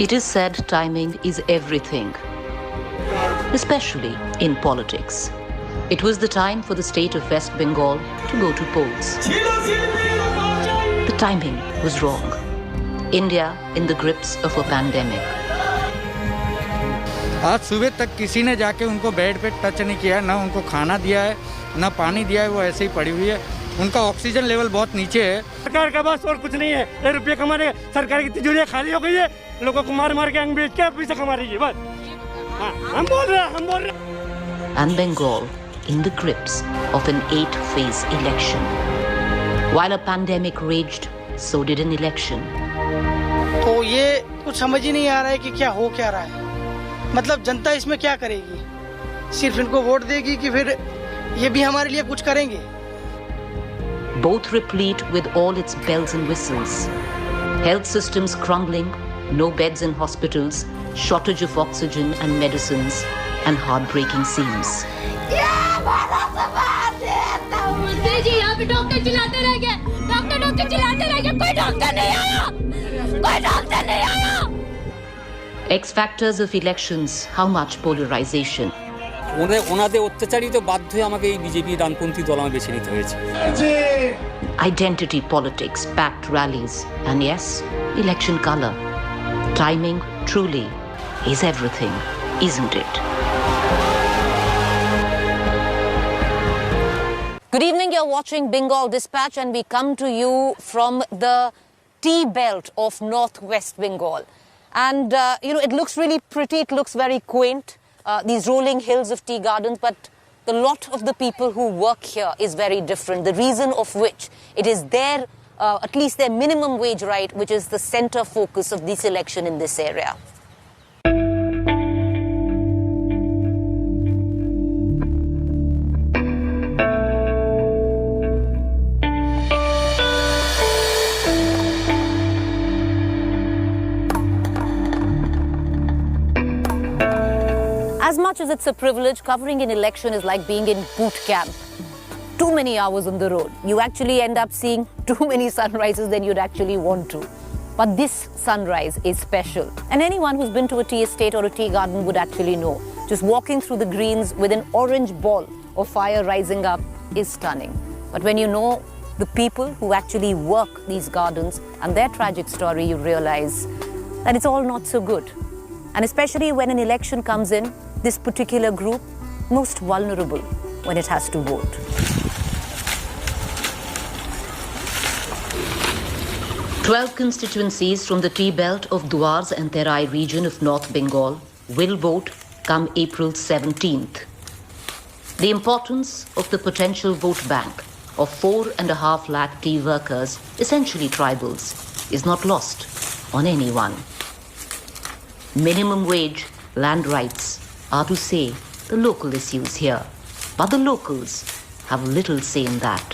It is said timing is everything, especially in politics. It was the time for the state of West Bengal to go to polls. The timing was wrong. India in the grips of a pandemic. आज सुबह तक किसी ने जाके उनको bed पे touch नहीं किया, ना उनको खाना दिया है, ना पानी दिया है, वो ऐसे ही पड़ी हुई है। उनका ऑक्सीजन लेवल बहुत नीचे है। सरकार का बस और कुछ नहीं है, ये रुपये कमाने सरकार की तिजोरियां खाली हो गई है, लोगों को मार मार के अंग बेच के पैसा कमा रही है बस। हम बोल रहे हैं। And Bengal in the grips of an 8-phase election. While a pandemic raged, so did an election. तो ये कुछ समझ ही नहीं आ रहा है कि क्या हो क्या रहा है। मतलब जनता इसमें क्या करेगी? सिर्फ इनको वोट देगी कि फिर ये भी हमारे लिए कुछ करेंगे? Both replete with all its bells and whistles. Health systems crumbling, no beds in hospitals, shortage of oxygen and medicines, and heartbreaking scenes. यहाँ पे डॉक्टर चिल्लाते रह गए, डॉक्टर चिल्लाते रह गए, कोई डॉक्टर नहीं आया। X factors of elections, how much polarization. ওনাদের অত্যাচারই তো বাধ্য হয়ে আমাকে এই বিজেপি ডানপন্থী দল আমাকে বেছে নিতে হয়েছে। Identity politics, packed rallies, and yes, election color. Timing truly is everything, isn't it? Good evening, you're watching Bengal Despatch and we come to you from the tea belt of northwest Bengal. And, it looks really pretty, it looks very quaint, these rolling hills of tea gardens, but the lot of the people who work here is very different. The reason of which it is their, at least their minimum wage right, which is the center focus of this election in this area. As much as it's a privilege, covering an election is like being in boot camp. Too many hours on the road. You actually end up seeing too many sunrises than you'd actually want to. But this sunrise is special. And anyone who's been to a tea estate or a tea garden would actually know. Just walking through the greens with an orange ball of fire rising up is stunning. But when you know the people who actually work these gardens and their tragic story, you realize that it's all not so good. And especially when an election comes in, this particular group most vulnerable when it has to vote. Twelve constituencies from the tea belt of Duars and Terai region of North Bengal will vote come April 17th. The importance of the potential vote bank of 4.5 lakh tea workers, essentially tribals, is not lost on anyone. Minimum wage, land rights are to say the local issues here, but the locals have little say in that.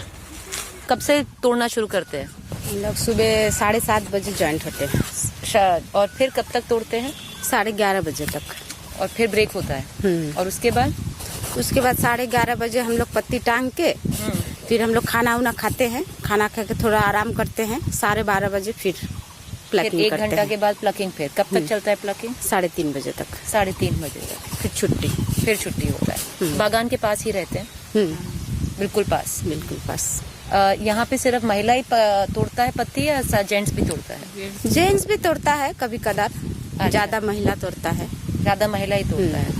कब से तोड़ना शुरू करते हैं? हम लोग सुबह 7:30 बजे ज्वाइंट होते हैं। और फिर कब तक तोड़ते हैं? 11:30 बजे तक। और फिर ब्रेक होता है। और उसके बाद 11:30 बजे हम लोग पत्ती टांग के फिर हम लोग खाना उना खाते हैं, खाना खा के थोड़ा आराम करते हैं, 12:30 बजे फिर प्लकिंग करते हैं। 1 घंटा के बाद प्लकिंग फिर कब तक चलता है प्लकिंग? 3:30 बजे तक। 3:30 बजे तक फिर छुट्टी होता है। बागान के पास ही रहते हैं? बिल्कुल पास। यहाँ पे सिर्फ महिला ही तोड़ता है पत्ती या जेंट्स भी तोड़ता है? जेंट्स भी तोड़ता है कभी कदार, ज्यादा महिला तोड़ता है। ज्यादा महिला ही तोड़ता है।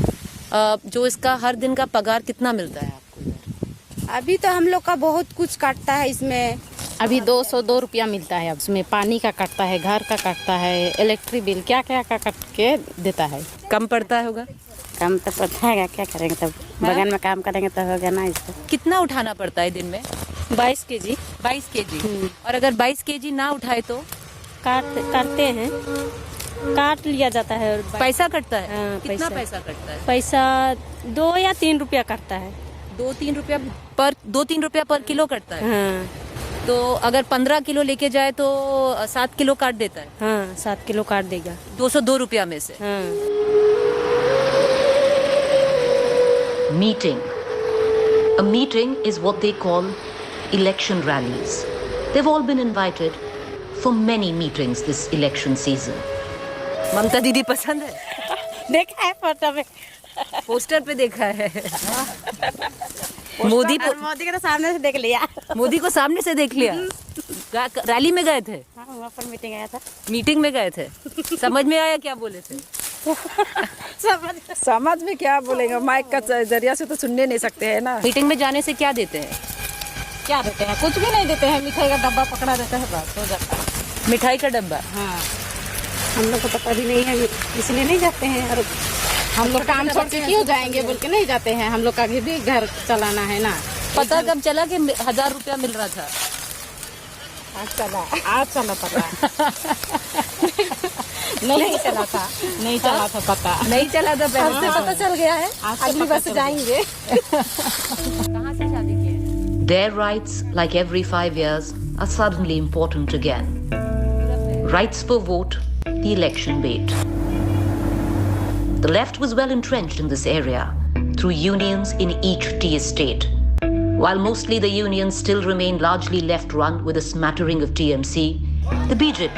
जो इसका हर दिन का पगार कितना मिलता है आपको? अभी तो हम लोग का बहुत कुछ काटता है इसमें। अभी 202 रुपया मिलता है। अब उसमें पानी का काटता है, घर का काटता है, इलेक्ट्रिक बिल क्या काट के देता है। कम पड़ता होगा? कम तो पड़ता है, क्या करेंगे तब। बगान में काम करेंगे तो होगा ना इसको। कितना उठाना पड़ता है दिन में? 22 केजी। 22 केजी। और अगर 22 केजी ना उठाए तो काटते हैं, काट लिया जाता है। और पैसा कटता है? हाँ, कितना पैसा कटता है? पैसा 2 या 3 रुपया कटता है। 2-3 रुपया पर किलो कटता है। हाँ। तो अगर 15 किलो लेके जाए तो 7 किलो काट देता है? हाँ, 7 किलो काट देगा। 202 रुपया में से। हाँ। Meeting. A meeting is what they call election rallies. They've all been invited for many meetings this election season. ममता दीदी पसंद है? देखा है फोटो में, पोस्टर पे देखा है। मोदी मोदी के तो सामने से देख लिया। मोदी को सामने से देख लिया। रैली में गए थे? हाँ, वहाँ पर मीटिंग आया था। मीटिंग में गए थे, समझ में आया क्या बोले थे? समझ में क्या बोलेंगे, माइक का जरिया से तो सुनने नहीं सकते हैं ना। मीटिंग में जाने से क्या देते हैं? क्या देते हैं? कुछ भी नहीं देते हैं, मिठाई का डब्बा पकड़ा देता है, बस हो जाता है। मिठाई का डब्बा? हाँ, हम लोग को पता भी नहीं है, इसलिए नहीं जाते हैं। और हम लोग काम छोड़ के क्यों जाएंगे बोल के नहीं जाते हैं। हम लोग का भी घर चलाना है ना। पता कब चला कि 1000 रुपया मिल रहा था? आज चला पता। नहीं चला था, नहीं चला था पता। नहीं चला था, पहले से पता चल गया है। अगली बार से जाएंगे। कहाँ से शादी की है? Their rights, like every 5 years, are suddenly important again. Rights for vote, the election bait. The left was well entrenched in this area through unions in each tea estate. While mostly the unions still remain largely left-run with a smattering of TMC, the BJP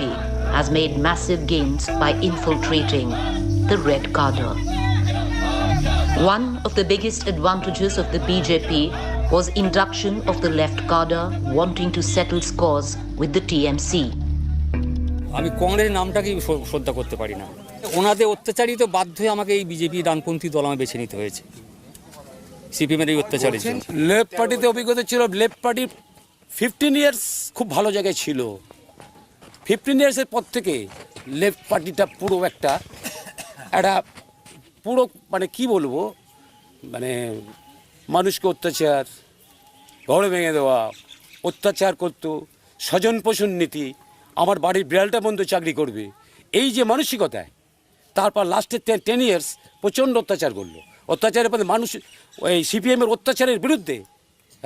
has made massive gains by infiltrating the red cadre. One of the biggest advantages of the BJP was induction of the left cadre wanting to settle scores with the TMC. আমি কংগ্রেস নামটাকেই শ্রদ্ধা করতে পারি না। ওনাদের অত্যাচারিত বাধ্য হয়ে আমাকে এই বিজেপি ডানপন্থী দল আমাকে বেছে নিতে হয়েছে সিপিএমের এই অত্যাচারের জন্য। লেফট পার্টিতে অভিজ্ঞতা ছিল। লেফট পার্টি 15 ইয়ার্স খুব ভালো জায়গায় ছিল। 15 ইয়ার্সের পর থেকে লেফট পার্টিটা পুরো একটা পুরো মানে কি বলবো, মানে মানুষকে অত্যাচার, ঘর ভেঙে দেওয়া, অত্যাচার করতো, স্বজন পোষণ নীতি, আমার বাড়ির বিড়ালটা বন্ধু চাকরি করবে, এই যে মানসিকতায় তারপর লাস্টে 10 ইয়ার্স প্রচণ্ড অত্যাচার করলো। অত্যাচারের পরে মানুষ ওই সিপিএমের অত্যাচারের বিরুদ্ধে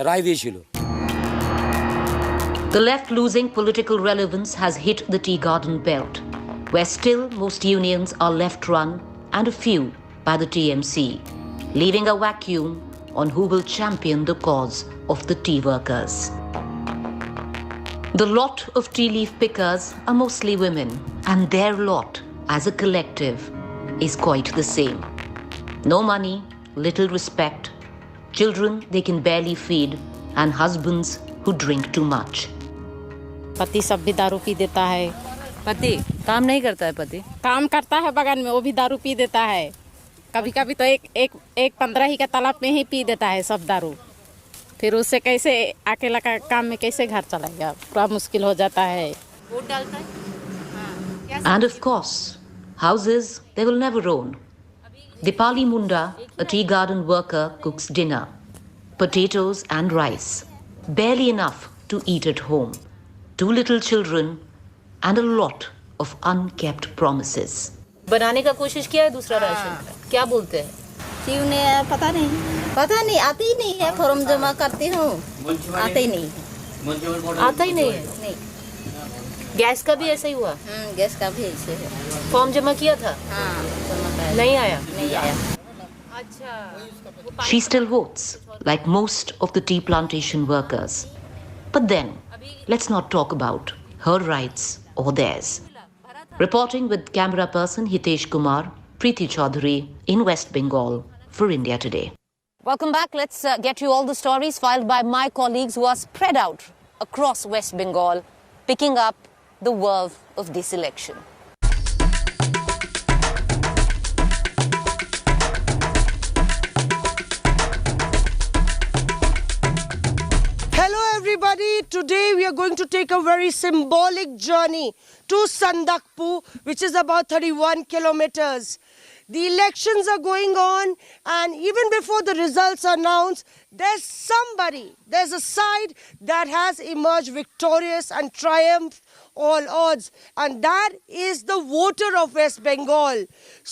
রায় দিয়েছিল। The left losing political relevance has hit the tea garden belt, where still most unions are left-run and a few by the TMC, leaving a vacuum on who will champion the cause of the tea workers. The lot of tea leaf pickers are mostly women, and their lot as a collective is quite the same. No money, little respect, children they can barely feed, and husbands who drink too much. पति सब भी दारू P देता है। पति काम नहीं करता है? पति काम करता है बगान में, वो भी दारू पी देता है। कभी कभी तो एक 15 ही का तालाब में ही पी देता है सब दारू। फिर उससे कैसे अकेला का काम में कैसे घर चलाएगा, पूरा मुश्किल हो जाता है। वोट डालता है? And of course, houses they will never own. Dipali Munda, a tea garden worker, cooks dinner, potatoes and rice, barely enough to eat at home, 2 little children and a lot of unkept promises. बनाने का कोशिश किया है दूसरा ration? क्या बोलते हैं? क्यों नहीं? पता नहीं, आते ही नहीं है। फॉर्म जमा करती हूँ, आते ही नहीं है। आता ही नहीं है? नहीं। गैस का भी ऐसा ही हुआ? गैस का भी ऐसे है। फॉर्म जमा किया था? हाँ, जमा कराया। नहीं आया? नहीं आया। अच्छा। She still votes, like most of the tea plantation workers. But then, let's not talk about her rights or theirs. Reporting with camera person Hitesh Kumar, Preeti Chaudhary in West Bengal for India Today. Welcome back. Let's get you all the stories filed by my colleagues who are spread out across West Bengal, picking up the whirl of this election. Hello everybody, today we are going to take a very symbolic journey to Sandakpur, which is about 31 kilometers. The elections are going on, and even before the results are announced, there's a side that has emerged victorious and triumphed all odds, and that is the voter of West Bengal.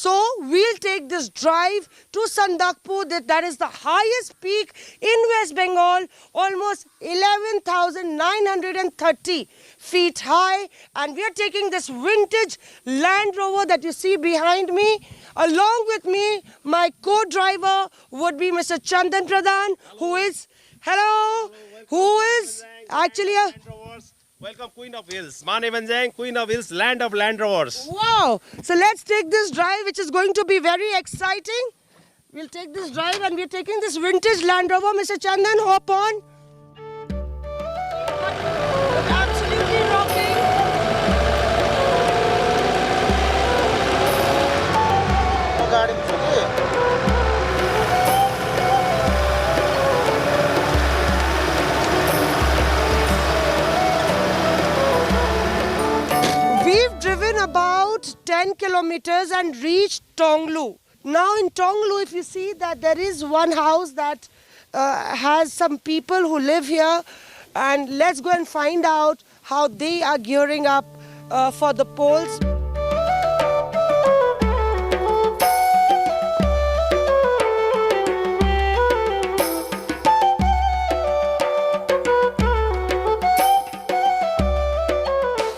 So we'll take this drive to Sandakpur, that is the highest peak in West Bengal, almost 11,930 feet high, and we are taking this vintage Land Rover that you see behind me. Along with me, my co-driver would be Mr. Chandan Pradhan, who is actually Welcome, Queen of Hills. Mane Banjang, Queen of Hills, land of Land Rovers. Wow! So let's take this drive, which is going to be very exciting. We'll take this drive and we're taking this vintage Land Rover. Mr. Chandan, hop on. It's absolutely rocking. We've driven about 10 kilometers and reached Tonglu. Now in Tonglu, if you see that there is one house that has some people who live here, and let's go and find out how they are gearing up for the polls.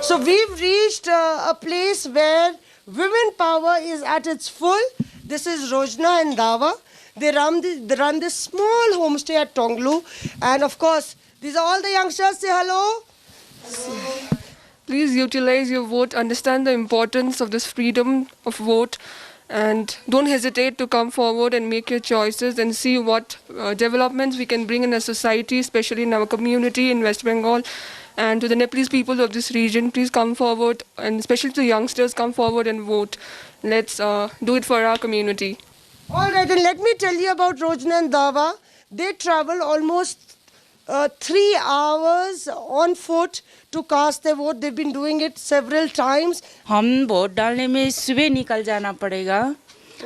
So we've reached a place where women power is at its full. This is Rojna and Dava. They run this small homestay at Tonglu. And of course, these are all the youngsters. Say hello. Please utilize your vote, understand the importance of this freedom of vote, and don't hesitate to come forward and make your choices and see what developments we can bring in a society, especially in our community in West Bengal. And to the Nepalese people of this region, please come forward, and especially to youngsters, come forward and vote. Let's do it for our community. All right, and let me tell you about Rojna and Dava. They travel almost 3 hours on foot to cast their vote. They've been doing it several times. हम vote डालने में सुबह निकल जाना पड़ेगा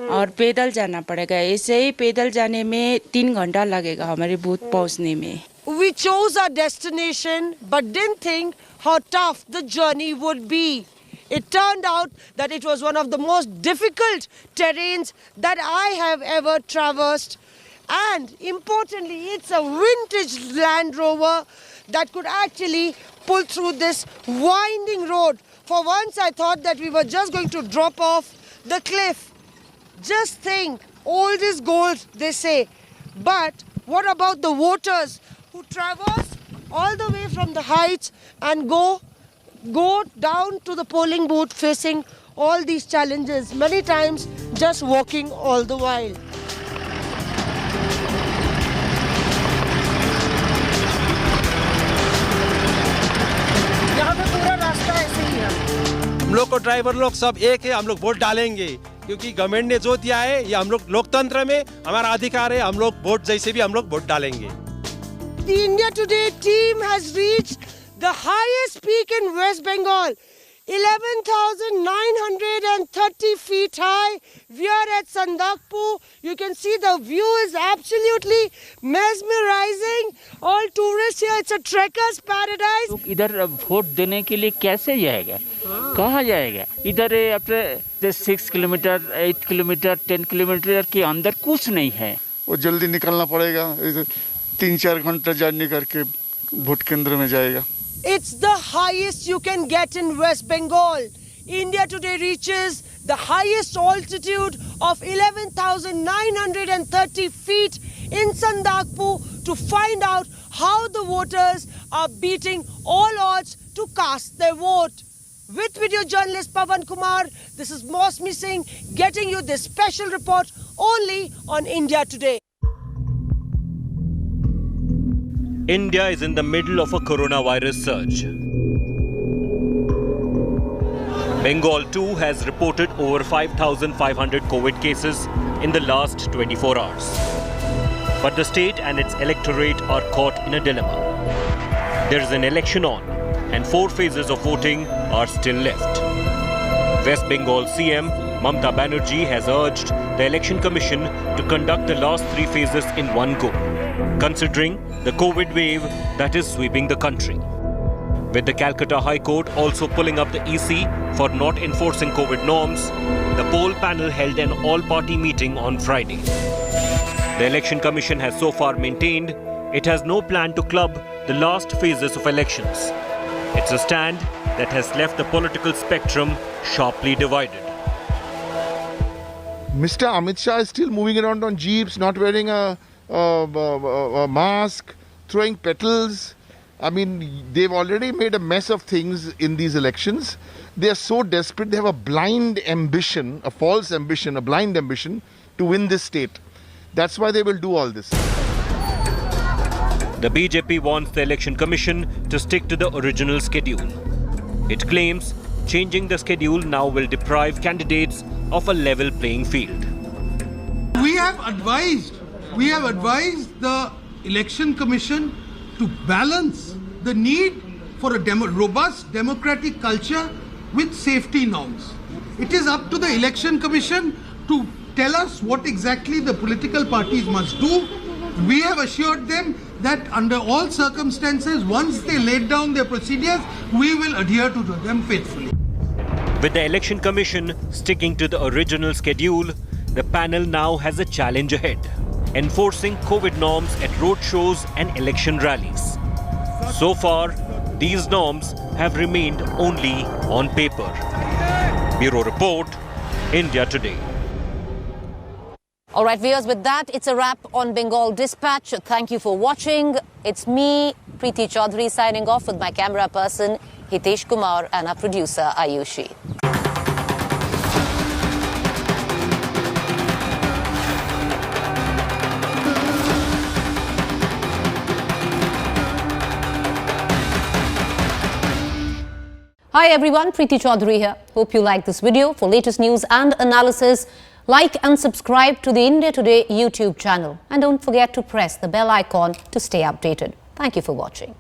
और पैदल जाना पड़ेगा. ऐसे ही पैदल जाने में 3 घंटा लगेगा हमारे बूथ पहुंचने में. We chose our destination but didn't think how tough the journey would be. It turned out that it was one of the most difficult terrains that I have ever traversed. And importantly, it's a vintage Land Rover that could actually pull through this winding road. For once I thought that we were just going to drop off the cliff. Just think, old is gold, they say. But what about the voters who traverse all the way from the heights and go down to the polling booth facing all these challenges, many times just walking all the while. यहाँ पे पूरा रास्ता ऐसे ही है. हम लोग को driver लोग सब एक है. हम लोग वोट डालेंगे क्योंकि गवर्नमेंट ने जो दिया है ये हम लोग लोकतंत्र में हमारा अधिकार है. हम लोग वोट जैसे भी हम लोग वोट डालेंगे. The India Today team has reached the highest peak in West Bengal, 11,930 feet high. We are at Sandakpur. You can see the view is absolutely mesmerizing. All tourists here, it's a trekker's paradise. इधर vote देने के लिए कैसे जाएगा? कहाँ जाएगा? इधर अपने 6 किलोमीटर, 8 किलोमीटर, 10 किलोमीटर के अंदर कुछ नहीं है. वो जल्दी निकलना पड़ेगा. 3-4 घंटा जर्नी करके वोट केंद्र में जाएगा. It's the highest you can get in West Bengal. India Today reaches the highest altitude of 11,930 feet in Sandakpur to find out how the voters are beating all odds to cast their vote. With video journalist Pavan Kumar, this is Moss Missing, getting you this special report only on India Today. India is in the middle of a coronavirus surge. Bengal too has reported over 5,500 COVID cases in the last 24 hours. But the state and its electorate are caught in a dilemma. There is an election on and 4 phases of voting are still left. West Bengal CM Mamata Banerjee has urged the Election Commission to conduct the last 3 phases in one go, considering the COVID wave that is sweeping the country. With the Calcutta High Court also pulling up the EC for not enforcing COVID norms, the poll panel held an all-party meeting on Friday. The Election Commission has so far maintained it has no plan to club the last phases of elections. It's a stand that has left the political spectrum sharply divided. Mr. Amit Shah is still moving around on jeeps, not wearing a mask, throwing petals, I mean, they've already made a mess of things in these elections. They are so desperate, they have a blind ambition, a false ambition, a blind ambition to win this state. That's why they will do all this. The BJP wants the Election Commission to stick to the original schedule. It claims changing the schedule now will deprive candidates of a level playing field. We have advised the Election Commission to balance the need for a robust democratic culture with safety norms. It is up to the Election Commission to tell us what exactly the political parties must do. We have assured them that under all circumstances, once they laid down their procedures, we will adhere to them faithfully. With the Election Commission sticking to the original schedule, the panel now has a challenge ahead: enforcing COVID norms at road shows and election rallies. So far, these norms have remained only on paper. Bureau Report, India Today. All right, viewers, with that, it's a wrap on Bengal Dispatch. Thank you for watching. It's me, Preeti Chaudhary, signing off with my camera person, Hitesh Kumar, and our producer, Ayushi. Hi everyone, Preeti Chaudhary here. Hope you like this video. For latest news and analysis, like and subscribe to the India Today YouTube channel. And don't forget to press the bell icon to stay updated. Thank you for watching.